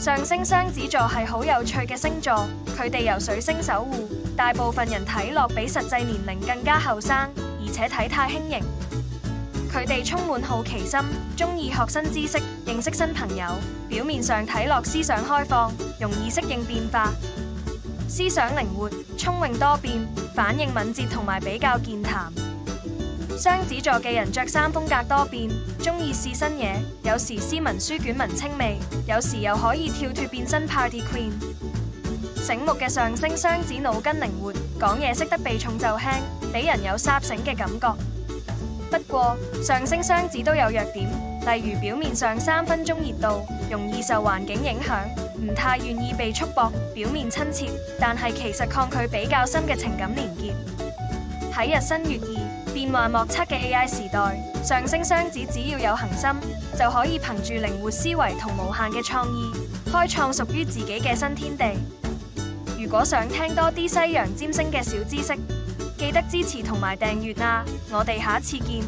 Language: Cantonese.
上升雙子座係好有趣嘅星座，佢哋由水星守護，大部分人睇落比實際年齡更加後生，而且體態輕盈。佢哋充滿好奇心，中意學新知識，認識新朋友。表面上睇落思想開放，容易適應變化，思想靈活、聰穎多變，反應敏捷同埋比較健談。雙子座嘅人着衫風格多變，中意試新嘢，有時斯文書卷文青味，有時又可以跳脫變身 Party Queen。醒目嘅上升雙子腦筋靈活，講嘢識得避重就輕，俾人有霎醒嘅感覺。不過上升雙子都有弱點，例如表面上3分鐘熱度，容易受環境影響，唔太願意被束縛，表面親切，但係其實抗拒比較深嘅情感連結。喺日新月異、變幻莫測嘅 AI 時代，上升雙子只要有恒心，就可以憑住靈活思維同無限嘅創意，開創屬於自己嘅新天地。如果想聽多啲西洋占星嘅小知識，記得支持同埋訂閱啊！我哋下次見。